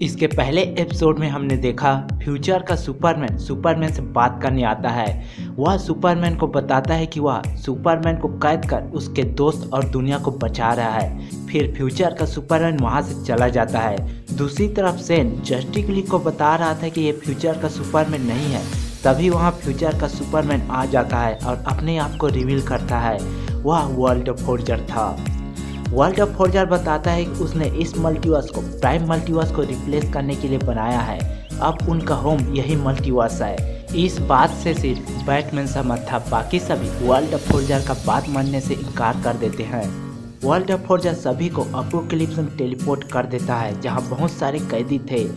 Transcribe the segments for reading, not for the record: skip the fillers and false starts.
इसके पहले एपिसोड में हमने देखा फ्यूचर का सुपरमैन से बात करने आता है। वह सुपरमैन को बताता है कि वह सुपरमैन को कैद कर उसके दोस्त और दुनिया को बचा रहा है। फिर फ्यूचर का सुपरमैन वहां से चला जाता है। दूसरी तरफ सेन जस्टिस लीग को बता रहा था कि ये फ्यूचर का सुपरमैन नहीं है। तभी वहाँ फ्यूचर का सुपरमैन आ जाता है और अपने आप को रिवील करता है। वह वर्ल्ड फोर्जर था। वर्ल्ड ऑफ फोर्जर बताता है कि उसने इस मल्टीवर्स को प्राइम मल्टीवर्स को रिप्लेस करने के लिए बनाया है। अब उनका होम यही मल्टीवर्स है। इस बात से सिर्फ बैटमैन सहमत था, बाकी सभी वर्ल्ड ऑफ फोर्जर का बात मानने से इनकार कर देते हैं। वर्ल्ड ऑफ फोर्जर सभी को अपोकलिप्स में टेलीपोर्ट कर देता है, जहां बहुत सारे कैदी थे।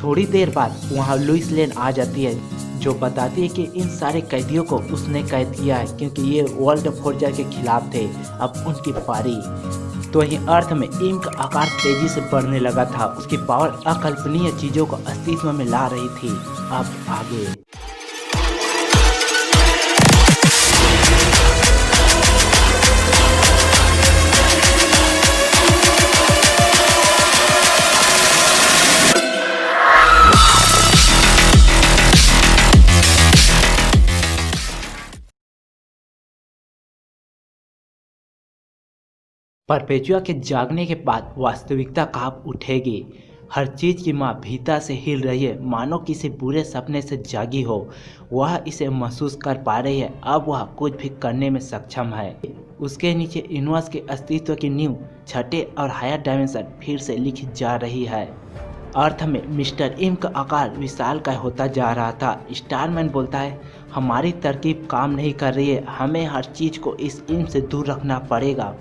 थोड़ी देर बाद वहां लुइस लेन आ जाती है, जो बताती है कि इन सारे कैदियों को उसने कैद किया है क्योंकि ये वर्ल्ड फोर्जर के खिलाफ थे। अब उनकी पारी। तो वहीं अर्थ में इम का आकार तेजी से बढ़ने लगा था। उसकी पावर अकल्पनीय चीजों को अस्तित्व में ला रही थी। अब आगे परपेचुआ के जागने के बाद वास्तविकता कांप उठेगी। हर चीज की माँ भीतर से हिल रही है, मानो किसी बुरे सपने से जागी हो। वह इसे महसूस कर पा रही है। अब वह कुछ भी करने में सक्षम है। उसके नीचे यूनिवर्स के अस्तित्व की नींव छठे और हायर डायमेंशन फिर से लिखी जा रही है। अर्थ में मिस्टर इम का आकार विशालकाय होता जा रहा था। स्टारमैन बोलता है, हमारी तरकीब काम नहीं कर रही है, हमें हर चीज को इस इम से दूर रखना पड़ेगा।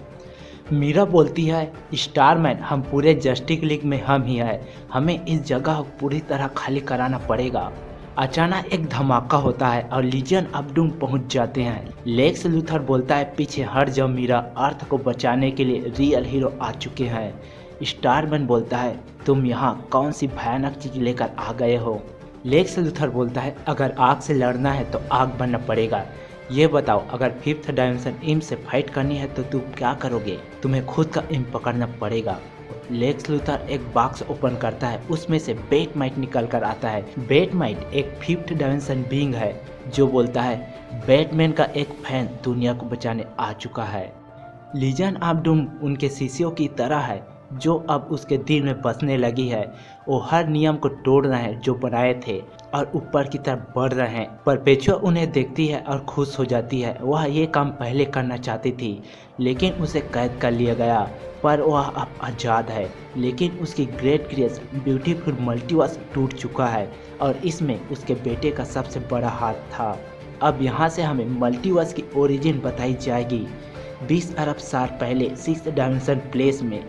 मीरा बोलती है, स्टारमैन, हम पूरे जस्टिस लीग में हम ही हैं, हमें इस जगह को पूरी तरह खाली कराना पड़ेगा। अचानक एक धमाका होता है और लीजियन अबडूम पहुंच जाते हैं। लेक्स लूथर बोलता है, पीछे हट जाओ मीरा, अर्थ को बचाने के लिए रियल हीरो आ चुके हैं। स्टारमैन बोलता है, तुम यहाँ कौन सी भयानक चीज लेकर आ गए हो। लेक्स लूथर बोलता है, अगर आग से लड़ना है तो आग बनना पड़ेगा। ये बताओ, अगर फिफ्थ डायमेंशन इम से फाइट करनी है तो तुम क्या करोगे? तुम्हें खुद का इम पकड़ना पड़ेगा। लेक्स लूथर एक बॉक्स ओपन करता है, उसमें से बैटमाइट निकल कर आता है। बैटमाइट एक फिफ्थ डायमेंशन बीइंग है जो बोलता है, बैटमैन का एक फैन दुनिया को बचाने आ चुका है। लीजन ऑफ डूम उनके शिष्यों की तरह है जो अब उसके दिल में बसने लगी है। वो हर नियम को तोड़ रहे हैं जो बनाए थे और ऊपर की तरफ बढ़ रहे हैं। परपेचुआ उन्हें देखती है और खुश हो जाती है। वह ये काम पहले करना चाहती थी लेकिन उसे कैद कर लिया गया, पर वह अब आज़ाद है। लेकिन उसकी ग्रेट क्रिएशन ब्यूटीफुल मल्टीवर्स टूट चुका है और इसमें उसके बेटे का सबसे बड़ा हाथ था। अब यहाँ से हमें मल्टीवर्स की ओरिजिन बताई जाएगी। 20 अरब साल पहले सिक्स डायमेंशन प्लेस में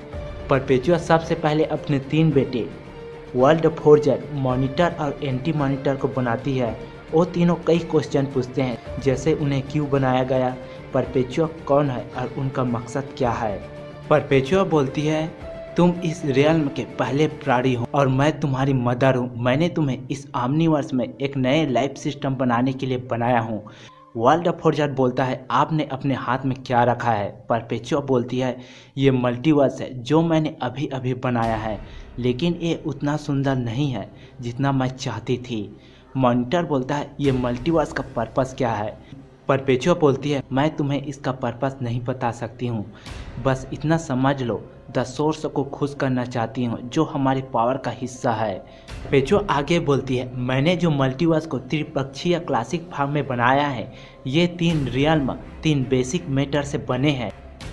परपेचुआ सबसे पहले अपने 3 बेटे वर्ल्ड फोर्जर, मॉनिटर और एंटी मॉनिटर को बनाती है। वो तीनों कई क्वेश्चन पूछते हैं, जैसे उन्हें क्यों बनाया गया, परपेचुआ कौन है और उनका मकसद क्या है। परपेचुआ बोलती है, तुम इस रियल्म के पहले प्राणी हो और मैं तुम्हारी मदर हूँ। मैंने तुम्हें इस ऑमनीवर्स में एक नए लाइफ सिस्टम बनाने के लिए बनाया हूँ। वर्ल्ड फोर्जर बोलता है, आपने अपने हाथ में क्या रखा है? परपेचुआ बोलती है, ये मल्टीवर्स है जो मैंने अभी अभी बनाया है, लेकिन ये उतना सुंदर नहीं है जितना मैं चाहती थी। मॉनिटर बोलता है, ये मल्टीवर्स का पर्पस क्या है? परपेचुआ बोलती है, मैं तुम्हें इसका पर्पस नहीं बता सकती हूँ, बस इतना समझ लो, द सोर्स को खुश करना चाहती हूँ जो हमारी पावर का हिस्सा है। परपेचुआ आगे बोलती है, मैंने जो मल्टीवर्स को त्रिपक्षीय क्लासिक फॉर्म में बनाया है, ये 3 रियल्म 3 बेसिक मैटर से बने हैं।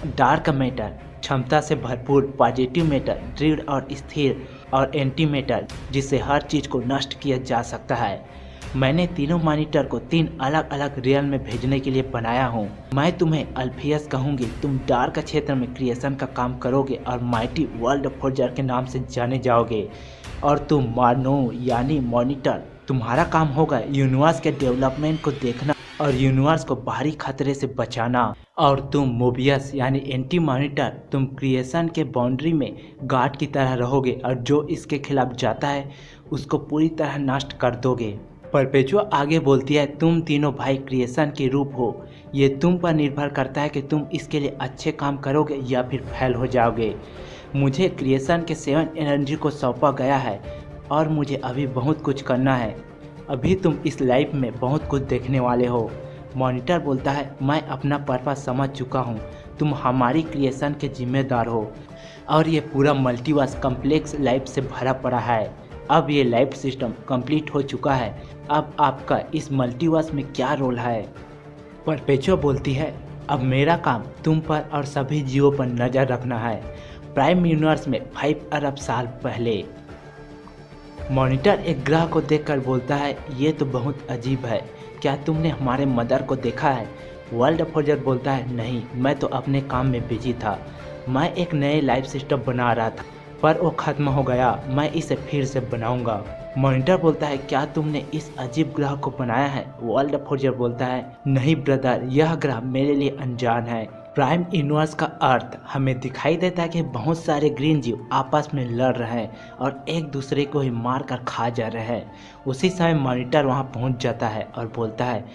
डार्क मैटर क्षमता से भरपूर, पॉजिटिव मैटर दृढ़ और स्थिर, और एंटी मैटर जिससे हर चीज को नष्ट किया जा सकता है। मैंने तीनों मॉनिटर को 3 अलग अलग रियल में भेजने के लिए बनाया हूँ। मैं तुम्हें अल्फियस कहूँगी, तुम डार्क क्षेत्र में क्रिएशन का काम करोगे और माइटी वर्ल्ड फोर्जर के नाम से जाने जाओगे, और तुम मार्नो यानी मॉनिटर, तुम्हारा काम होगा यूनिवर्स के डेवलपमेंट को देखना और यूनिवर्स को बाहरी खतरे से बचाना। और तुम मोबियस यानी एंटी मॉनिटर, तुम क्रिएशन के बाउंड्री में गार्ड की तरह रहोगे और जो इसके खिलाफ जाता है उसको पूरी तरह नष्ट कर दोगे। परपेचुआ आगे बोलती है, तुम तीनों भाई क्रिएशन के रूप हो, ये तुम पर निर्भर करता है कि तुम इसके लिए अच्छे काम करोगे या फिर फेल हो जाओगे। मुझे क्रिएशन के 7 एनर्जी को सौंपा गया है और मुझे अभी बहुत कुछ करना है। अभी तुम इस लाइफ में बहुत कुछ देखने वाले हो। मॉनिटर बोलता है, मैं अपना पर्पस समझ चुका हूँ। तुम हमारी क्रिएशन के जिम्मेदार हो और ये पूरा मल्टीवर्स कम्प्लेक्स लाइफ से भरा पड़ा है। अब ये लाइफ सिस्टम कंप्लीट हो चुका है। अब आपका इस मल्टीवर्स में क्या रोल है? परपेचुआ बोलती है, अब मेरा काम तुम पर और सभी जीवों पर नज़र रखना है। प्राइम यूनिवर्स में 5 अरब साल पहले। मॉनिटर एक ग्रह को देखकर बोलता है, ये तो बहुत अजीब है। क्या तुमने हमारे मदर को देखा है? वर्ल्ड फोर्जर बोलता है, नहीं, मैं तो अपने काम में बिजी था। मैं एक नए लाइफ सिस्टम बना रहा था पर वो ख़त्म हो गया। मैं इसे फिर से बनाऊंगा। मॉनिटर बोलता है, क्या तुमने इस अजीब ग्रह को बनाया है? वर्ल्ड फोर्जर बोलता है, नहीं ब्रदर, यह ग्रह मेरे लिए अनजान है। प्राइम यूनिवर्स का अर्थ हमें दिखाई देता है कि बहुत सारे ग्रीन जीव आपस में लड़ रहे हैं और एक दूसरे को ही मार कर खा जा रहे हैं। उसी समय मॉनिटर वहां पहुंच जाता है और बोलता है,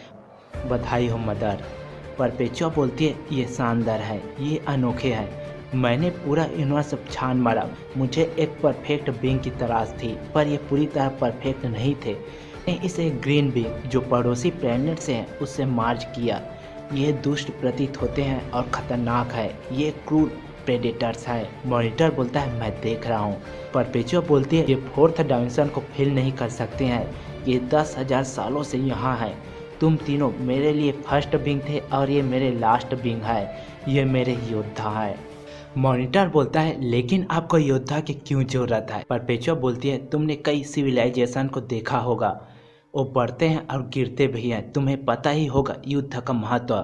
बधाई हो मदर। परपेचुआ बोलती है, ये शानदार है, ये अनोखे है। मैंने पूरा यूनिवर्स छान मारा। मुझे एक परफेक्ट बीइंग की तलाश थी पर ये पूरी तरह परफेक्ट नहीं थे। मैंने इसे ग्रीन बीइंग जो पड़ोसी प्लेनेट से हैं उससे मार्च किया। ये दुष्ट प्रतीत होते हैं और ख़तरनाक है। ये क्रूर प्रेडेटर्स हैं। मॉनिटर बोलता है, मैं देख रहा हूँ। परपेचुआ बोलती है, ये 4th डायमेंशन को फील नहीं कर सकते हैं। ये 10,000 सालों से यहाँ है। तुम तीनों मेरे लिए फर्स्ट बीइंग थे और ये मेरे लास्ट बीइंग है। ये मेरे योद्धा है। मॉनिटर बोलता है, लेकिन आपको योद्धा की क्यों जरूरत है? परपेचुआ बोलती है, तुमने कई सिविलाइजेशन को देखा होगा, वो बढ़ते हैं और गिरते भी हैं। तुम्हें पता ही होगा युद्ध का महत्व।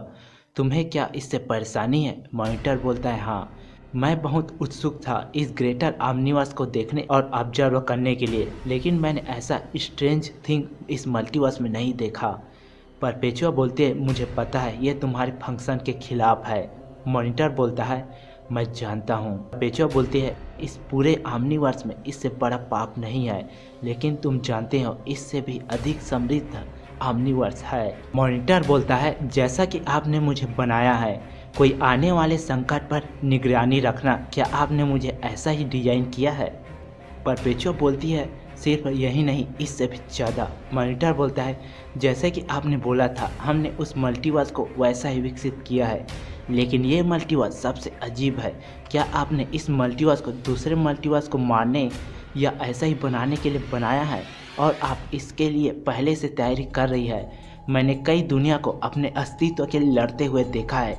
तुम्हें क्या इससे परेशानी है? मॉनिटर बोलता है, हाँ, मैं बहुत उत्सुक था इस ग्रेटर ऑमनिवर्स को देखने और ऑब्जर्व करने के लिए, लेकिन मैंने ऐसा स्ट्रेंज थिंग इस मल्टीवर्स में नहीं देखा। परपेचुआ बोलते हैं, मुझे पता है ये तुम्हारे फंक्शन के खिलाफ है। मॉनिटर बोलता है, मैं जानता हूँ। परपेचुआ बोलती है, इस पूरे ऑमनिवर्स में इससे बड़ा पाप नहीं है, लेकिन तुम जानते हो इससे भी अधिक समृद्ध ऑमनिवर्स है। मॉनिटर बोलता है, जैसा कि आपने मुझे बनाया है कोई आने वाले संकट पर निगरानी रखना, क्या आपने मुझे ऐसा ही डिजाइन किया है? परपेचुआ बोलती है, सिर्फ यही नहीं, इससे भी ज़्यादा। मॉनिटर बोलता है, जैसे कि आपने बोला था, हमने उस मल्टीवर्स को वैसा ही विकसित किया है, लेकिन ये मल्टीवर्स सबसे अजीब है। क्या आपने इस मल्टीवर्स को दूसरे मल्टीवर्स को मारने या ऐसा ही बनाने के लिए बनाया है और आप इसके लिए पहले से तैयारी कर रही है? मैंने कई दुनिया को अपने अस्तित्व के लिए लड़ते हुए देखा है,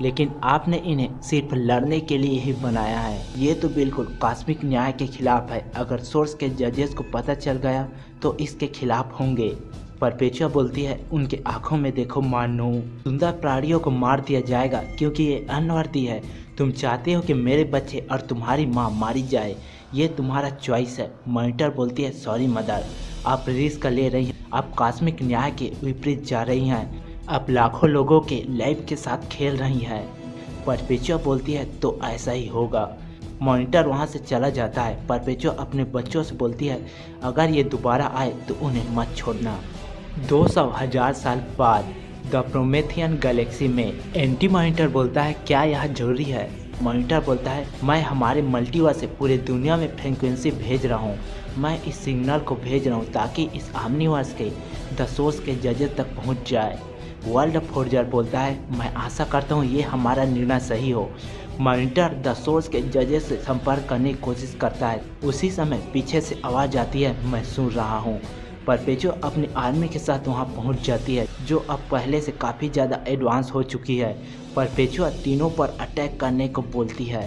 लेकिन आपने इन्हें सिर्फ लड़ने के लिए ही बनाया है। ये तो बिल्कुल कॉस्मिक न्याय के खिलाफ है। अगर सोर्स के जजेस को पता चल गया तो इसके खिलाफ होंगे। परपेचुआ बोलती है, उनके आंखों में देखो मानो, सुंदर प्राणियों को मार दिया जाएगा क्योंकि ये अनवर्दी है। तुम चाहते हो कि मेरे बच्चे और तुम्हारी माँ मारी जाए, ये तुम्हारा चॉइस है। मॉनिटर बोलती है, सॉरी मदर, आप रिस्क ले रही हैं, आप कॉस्मिक न्याय के विपरीत जा रही हैं, आप लाखों लोगों के लाइफ के साथ खेल रही हैं। परपेचुआ बोलती है, तो ऐसा ही होगा। मॉनिटर वहाँ से चला जाता है। परपेचुआ अपने बच्चों से बोलती है, अगर ये दोबारा आए तो उन्हें मत छोड़ना। 200,000 साल बाद द प्रोमेथियन गैलेक्सी में एंटी मॉनिटर बोलता है, क्या यह जरूरी है? मॉनिटर बोलता है, मैं हमारे मल्टीवर्स से पूरे दुनिया में फ्रीक्वेंसी भेज रहा हूँ। मैं इस सिग्नल को भेज रहा हूँ ताकि इस ऑमनिवर्स के द सोर्स के जजेस तक पहुँच जाए। वर्ल्ड फोर्जर बोलता है, मैं आशा करता हूँ ये हमारा निर्णय सही हो। मॉनिटर द सोर्स के जजेस से संपर्क करने की कोशिश करता है। उसी समय पीछे से आवाज़ आती है, मैं सुन रहा हूँ। परपेचुआ अपनी आर्मी के साथ वहां पहुंच जाती है, जो अब पहले से काफ़ी ज़्यादा एडवांस हो चुकी है। परपेचुआ तीनों पर अटैक करने को बोलती है।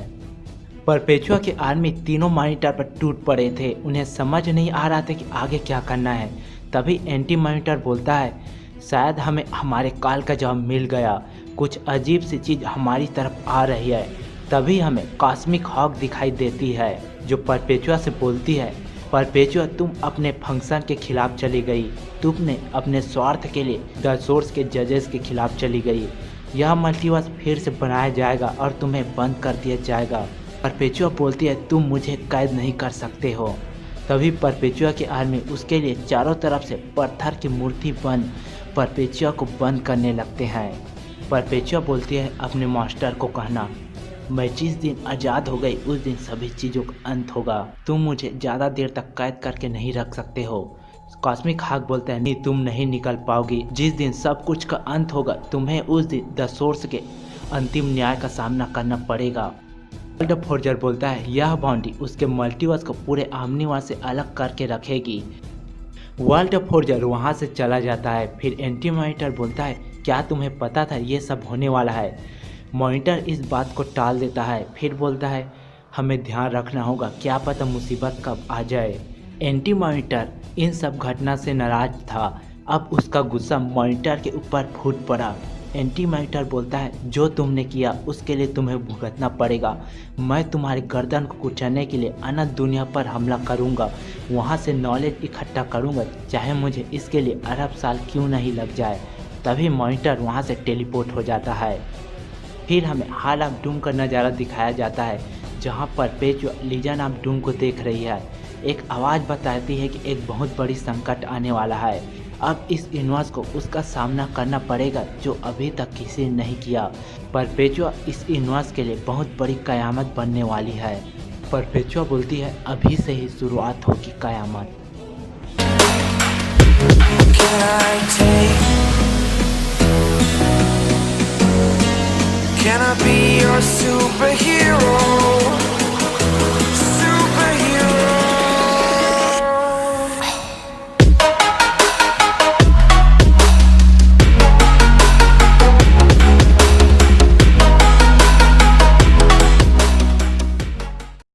परपेचुआ की आर्मी तीनों मॉनिटर पर टूट पड़े थे। उन्हें समझ नहीं आ रहा था कि आगे क्या करना है। तभी एंटी मॉनिटर बोलता है, शायद हमें हमारे कॉल का जवाब मिल गया। कुछ अजीब सी चीज़ हमारी तरफ आ रही है। तभी हमें कॉस्मिक हॉक दिखाई देती है, जो परपेचुआ से बोलती है, परपेचुआ, तुम अपने फंक्शन के खिलाफ चली गई। तुमने अपने स्वार्थ के लिए द सोर्स के जजेस के खिलाफ चली गई। यह मल्टीवर्स फिर से बनाया जाएगा और तुम्हें बंद कर दिया जाएगा। परपेचुआ बोलती है, तुम मुझे कैद नहीं कर सकते हो। तभी परपेचुआ की आर्मी उसके लिए चारों तरफ से पत्थर की मूर्ति बन परपेचुआ को बंद करने लगते हैं। परपेचुआ बोलती है, अपने मास्टर को कहना मैं जिस दिन आज़ाद हो गई उस दिन सभी चीज़ों का अंत होगा। तुम मुझे ज़्यादा देर तक कैद करके नहीं रख सकते हो। कॉस्मिक हाक बोलता है, नहीं, तुम नहीं निकल पाओगी। जिस दिन सब कुछ का अंत होगा तुम्हें उस दिन द सोर्स के अंतिम न्याय का सामना करना पड़ेगा। वर्ल्ड फोर्जर बोलता है, यह बाउंड्री उसके मल्टीवर्स को पूरे ओमनिवर्स से अलग करके रखेगी। वर्ल्ड फोर्जर वहाँ से चला जाता है। फिर एंटी मॉनिटर बोलता है, क्या तुम्हें पता था ये सब होने वाला है? मॉनिटर इस बात को टाल देता है। फिर बोलता है, हमें ध्यान रखना होगा, क्या पता मुसीबत कब आ जाए। एंटी मॉनिटर इन सब घटना से नाराज था। अब उसका गुस्सा मॉनिटर के ऊपर फूट पड़ा। एंटी मॉनिटर बोलता है, जो तुमने किया उसके लिए तुम्हें भुगतना पड़ेगा। मैं तुम्हारे गर्दन को कुचलने के लिए अनंत दुनिया पर हमला करूंगा, वहां से नॉलेज इकट्ठा करूंगा, चाहे मुझे इसके लिए अरब साल क्यों नहीं लग जाए। तभी मॉनिटर वहां से टेलीपोर्ट हो जाता है। फिर हमें हॉल ऑफ डूम का नज़ारा दिखाया जाता है, जहां परपेचुअल लीजन ऑफ डूम को देख रही है। एक आवाज़ बताती है कि एक बहुत बड़ी संकट आने वाला है। अब इस यूनिवर्स को उसका सामना करना पड़ेगा जो अभी तक किसी ने नहीं किया। परपेचुआ इस यूनिवर्स के लिए बहुत बड़ी कयामत बनने वाली है। परपेचुआ बोलती है, अभी से ही शुरुआत होगी कयामत। Can I be your superhero?